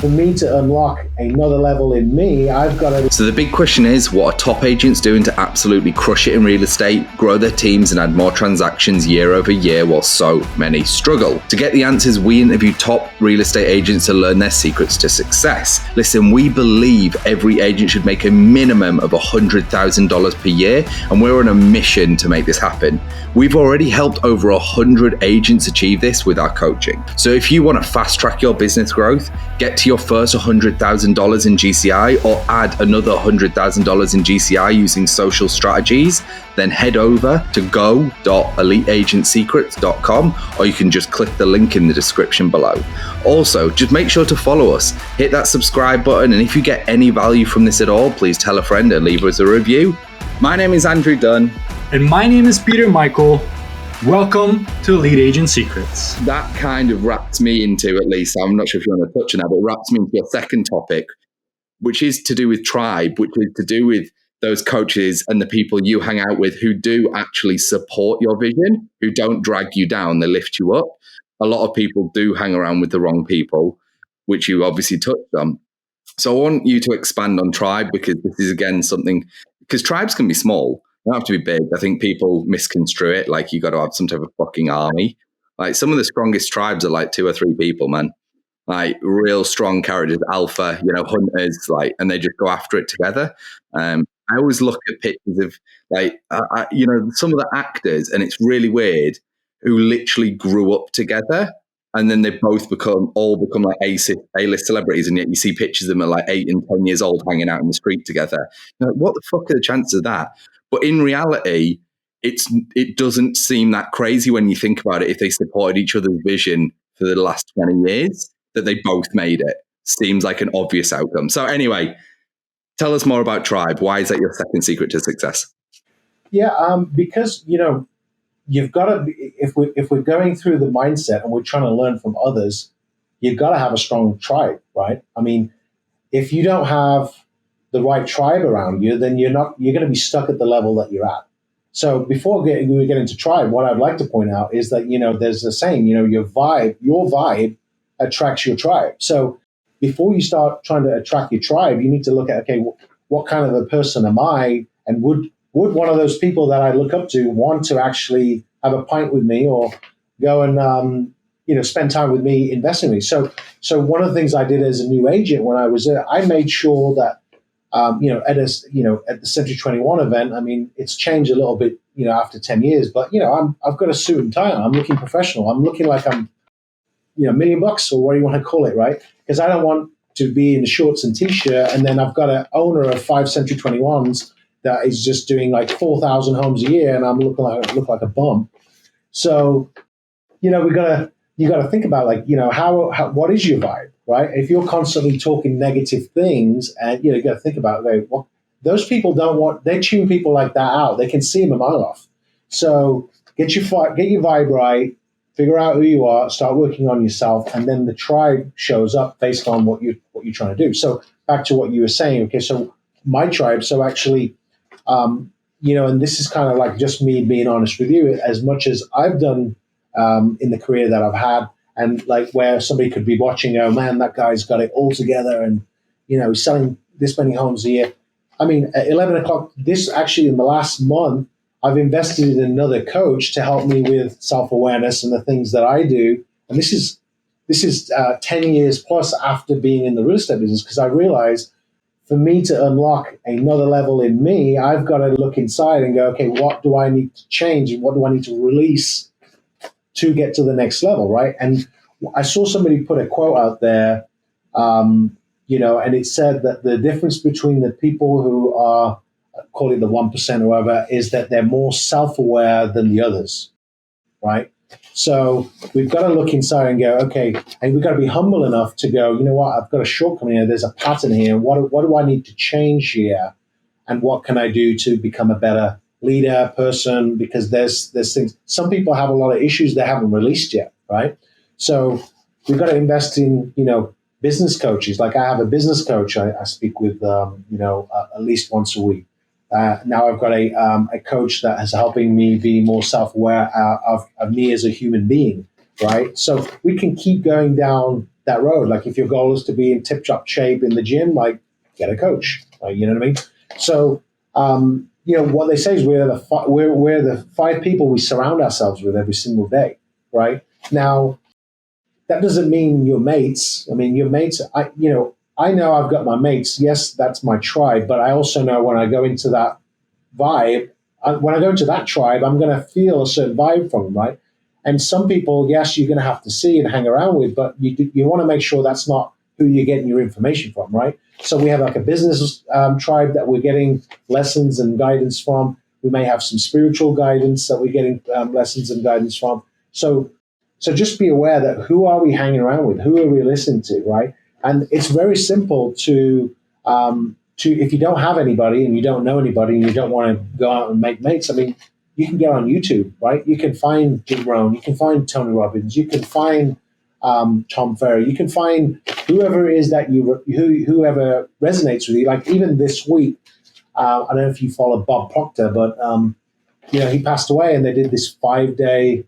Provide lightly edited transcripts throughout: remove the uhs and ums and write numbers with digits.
for me to unlock another level in me, I've got to... So the big question is, what are top agents doing to absolutely crush it in real estate, grow their teams and add more transactions year over year while so many struggle? To get the answers, we interview top real estate agents to learn their secrets to success. Listen, we believe every agent should make a minimum of $100,000 per year, and we're on a mission to make this happen. We've already helped over 100 agents achieve this with our coaching. So if you want to fast track your business growth, get to your first $100,000 in GCI or add another $100,000 in GCI using social strategies, then head over to go.eliteagentsecrets.com, or you can just click the link in the description below. Also, just make sure to follow us, hit that subscribe button, and if you get any value from this at all, please tell a friend and leave us a review. My name is Andrew Dunn. And my name is Peter Michael. Welcome to Elite Agent Secrets. That kind of wraps me into, at least, I'm not sure if you want to touch on that, but it wraps me into your second topic, which is to do with tribe, which is to do with those coaches and the people you hang out with who do actually support your vision, who don't drag you down, they lift you up. A lot of people do hang around with the wrong people, which you obviously touched on. So I want you to expand on tribe, because this is, again, something, because tribes can be small. They don't have to be big. I think people misconstrue it. Like, you got to have some type of fucking army. Like, some of the strongest tribes are like 2 or 3 people, man. Like, real strong characters, alpha, hunters, like, and they just go after it together. I always look at pictures of, like, some of the actors, and it's really weird, who literally grew up together, and then they both become like A-list celebrities, and yet you see pictures of them at like 8 and 10 years old hanging out in the street together. You're like, what the fuck are the chances of that? But in reality, it doesn't seem that crazy when you think about it. If they supported each other's vision for the last 20 years, that they both made it. Seems like an obvious outcome. So anyway, tell us more about tribe. Why is that your second secret to success? Yeah, because, you've got to be, if we're going through the mindset and we're trying to learn from others, you've got to have a strong tribe, right? I mean, if you don't have the right tribe around you, then you're going to be stuck at the level that you're at. So before we get into tribe, what I'd like to point out is that, there's a saying, your vibe attracts your tribe. So before you start trying to attract your tribe, you need to look at, okay, what kind of a person am I? And would one of those people that I look up to want to actually have a pint with me, or go and, spend time with me, invest in me? So one of the things I did as a new agent when I was there, I made sure that, at the Century 21 event, I mean, it's changed a little bit, after 10 years, but, I've got a suit and tie on. I'm looking professional. I'm looking like I'm, $1 million, or what do you want to call it, right? Because I don't want to be in the shorts and t-shirt, and then I've got an owner of 5 Century 21s that is just doing like 4,000 homes a year, and I'm look like a bum. So, you got to think about, like, how what is your vibe, right? If you're constantly talking negative things, and you got to think about, okay, well, those people they tune people like that out. They can see them a mile off. So get your vibe right, figure out who you are, start working on yourself, and then the tribe shows up based on what you're trying to do. So back to what you were saying. Okay, so my tribe. So actually, and this is kind of like just me being honest with you. As much as I've done in the career that I've had, and like where somebody could be watching, oh man, that guy's got it all together, and he's selling this many homes a year. I mean, at 11 o'clock, this actually in the last month, I've invested in another coach to help me with self-awareness and the things that I do. And this is 10 years plus after being in the real estate business, because I realized for me to unlock another level in me, I've got to look inside and go, okay, what do I need to change, and what do I need to release to get to the next level, right? And I saw somebody put a quote out there, and it said that the difference between the people who are, call it the 1% or whatever, is that they're more self-aware than the others, right? So we've got to look inside and go, okay, and we've got to be humble enough to go, you know what, I've got a shortcoming here, there's a pattern here, what do I need to change here, and what can I do to become a better leader, person? Because there's things, some people have a lot of issues they haven't released yet, right? So we've got to invest in, business coaches. Like I have a business coach I speak with, at least once a week. Now I've got a coach that is helping me be more self-aware of me as a human being, right? So we can keep going down that road. Like if your goal is to be in tip-top shape in the gym, like get a coach. You know what I mean? So, what they say is we're the five people we surround ourselves with every single day, right? Now, that doesn't mean your mates. I mean, your mates, I know I've got my mates. Yes, that's my tribe. But I also know when I go into that vibe, when I go into that tribe, I'm going to feel a certain vibe from them, right? And some people, yes, you're going to have to see and hang around with, but you want to make sure that's not who you're getting your information from, right? So we have like a business tribe that we're getting lessons and guidance from. We may have some spiritual guidance that we're getting lessons and guidance from. So just be aware that who are we hanging around with? Who are we listening to, right? And it's very simple to if you don't have anybody and you don't know anybody and you don't want to go out and make mates. I mean, you can get on YouTube, right? You can find Jim Rohn, you can find Tony Robbins, you can find Tom Ferry, you can find whoever it is that whoever resonates with you. Like even this week, I don't know if you follow Bob Proctor, but he passed away, and they did this 5-day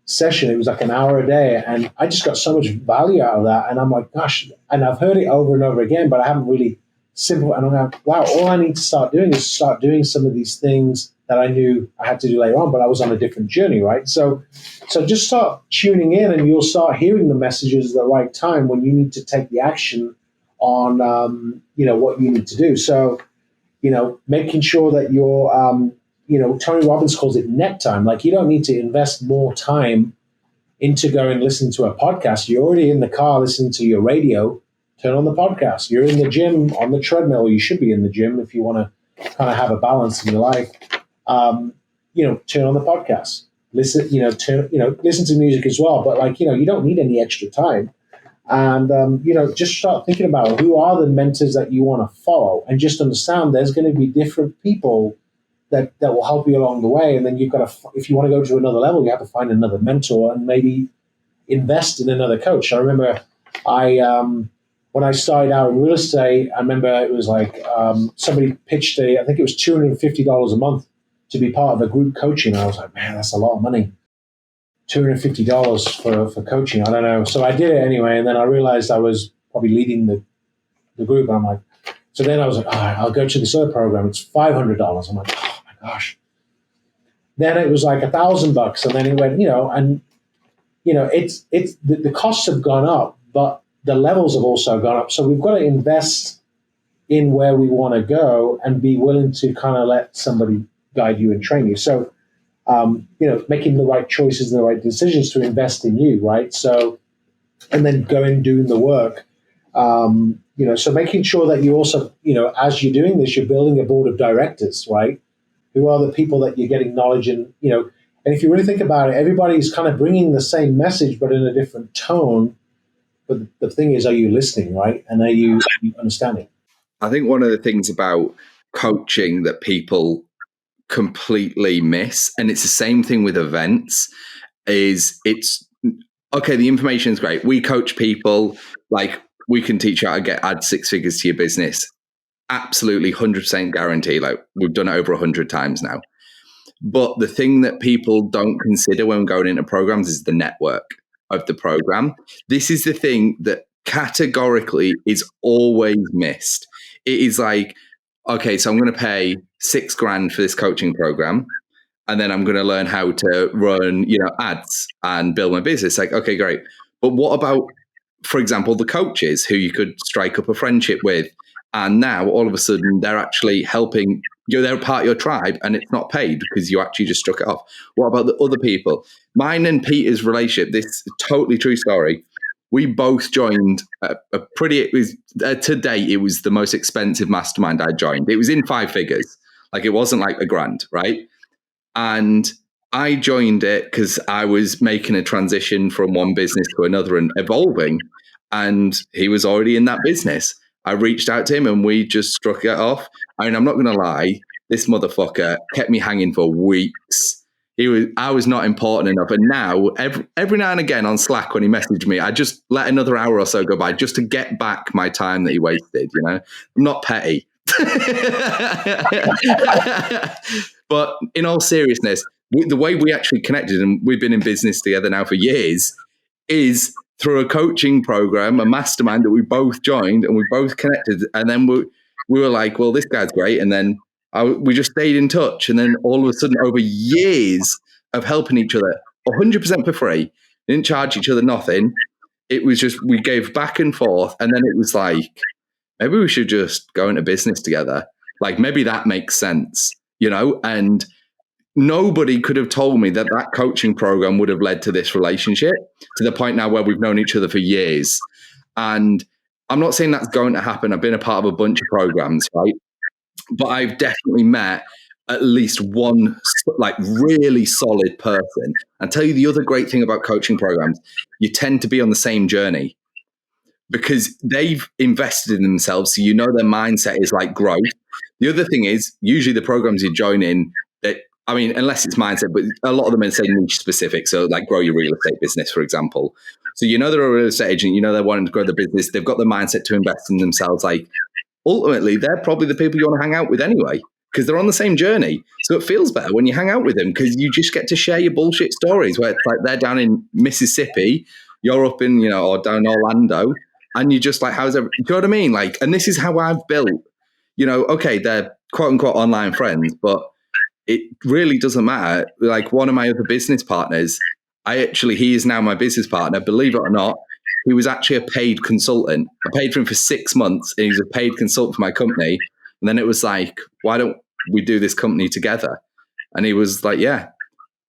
session. It was like an hour a day, and I just got so much value out of that. And I'm like, gosh, and I've heard it over and over again, but I haven't really simple. And I'm like, wow, all I need to start doing is start doing some of these things that I knew I had to do later on, but I was on a different journey, right? So just start tuning in, and you'll start hearing the messages at the right time when you need to take the action on, what you need to do. So, making sure that you're, Tony Robbins calls it net time. Like you don't need to invest more time into going and listening to a podcast. You're already in the car listening to your radio. Turn on the podcast. You're in the gym on the treadmill. You should be in the gym if you want to kind of have a balance in your life. Turn on the podcast. Listen, listen to music as well. But you don't need any extra time. And just start thinking about who are the mentors that you want to follow, and just understand there's going to be different people that will help you along the way. And then you've got to, if you want to go to another level, you have to find another mentor and maybe invest in another coach. I remember when I started out in real estate, I remember it was like somebody pitched I think it was $250 a month to be part of a group coaching. I was like, man, that's a lot of money. $250 for coaching. I don't know. So I did it anyway. And then I realized I was probably leading the group. And I'm like, so then I was like, all right, I'll go to this other program. It's $500. I'm like, oh my gosh. Then it was like $1,000. And then it went, it's the costs have gone up, but the levels have also gone up. So we've got to invest in where we want to go and be willing to kind of let somebody guide you and train you. So, making the right choices and the right decisions to invest in you, right? So, and then going doing the work, so making sure that you also, as you're doing this, you're building a board of directors, right? Who are the people that you're getting knowledge in, and if you really think about it, everybody's kind of bringing the same message, but in a different tone. But the thing is, are you listening, right? And are you understanding? I think one of the things about coaching that people completely miss, and it's the same thing with events, is it's okay, the information is great. We coach people, like we can teach you how to add 6 figures to your business. Absolutely 100% guarantee. Like we've done it over 100 times now. But the thing that people don't consider when going into programs is the network of the program. This is the thing that categorically is always missed. It is like, okay, so I'm going to pay $6,000 for this coaching program, and then I'm going to learn how to run, ads and build my business. Like, okay, great. But what about, for example, the coaches who you could strike up a friendship with, and now all of a sudden they're actually helping you? They're part of your tribe, and it's not paid because you actually just struck it off. What about the other people? Mine and Peter's relationship, this totally true story. We both joined to date, it was the most expensive mastermind I joined. It was in 5 figures. Like it wasn't like $1,000, right? And I joined it because I was making a transition from one business to another and evolving. And he was already in that business. I reached out to him and we just struck it off. I mean, I'm not going to lie. This motherfucker kept me hanging for weeks. I was not important enough. And now, every now and again on Slack, when he messaged me, I just let another hour or so go by just to get back my time that he wasted. I'm not petty. But in all seriousness, the way we actually connected, and we've been in business together now for years, is through a coaching program, a mastermind that we both joined and we both connected. And then we were like, well, this guy's great. And then we just stayed in touch. And then all of a sudden, over years of helping each other, 100% for free, didn't charge each other nothing. It was just, we gave back and forth. And then it was like, maybe we should just go into business together. Like, maybe that makes sense, and nobody could have told me that coaching program would have led to this relationship, to the point now where we've known each other for years. And I'm not saying that's going to happen. I've been a part of a bunch of programs, right? But I've definitely met at least one like really solid person. And tell you the other great thing about coaching programs, you tend to be on the same journey because they've invested in themselves. So their mindset is like growth. The other thing is usually the programs you join in, unless it's mindset, but a lot of them are say niche specific. So like grow your real estate business, for example. So they're a real estate agent, they're wanting to grow the business. They've got the mindset to invest in themselves. Like ultimately, they're probably the people you want to hang out with anyway, because they're on the same journey. So it feels better when you hang out with them because you just get to share your bullshit stories where it's like they're down in Mississippi, you're up in, or down in Orlando, and you're just like, how's everything? Do you know what I mean? Like, and this is how I've built, okay, they're quote unquote online friends, but it really doesn't matter. Like one of my other business partners, he is now my business partner. Believe it or not, he was actually a paid consultant. I paid for him for 6 months and he was a paid consultant for my company. And then it was like, why don't we do this company together? And he was like, yeah.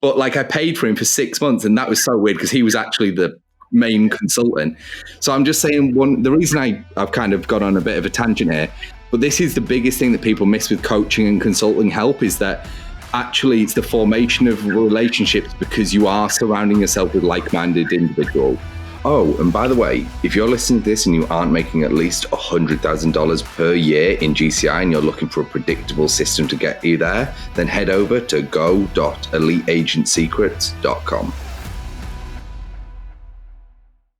But like I paid for him for 6 months and that was so weird because he was actually the main consultant. So I'm just saying the reason I've kind of gone on a bit of a tangent here, but this is the biggest thing that people miss with coaching and consulting help is that actually it's the formation of relationships because you are surrounding yourself with like-minded individuals. Oh, and by the way, if you're listening to this and you aren't making at least $100,000 per year in GCI and you're looking for a predictable system to get you there, then head over to go.eliteagentsecrets.com.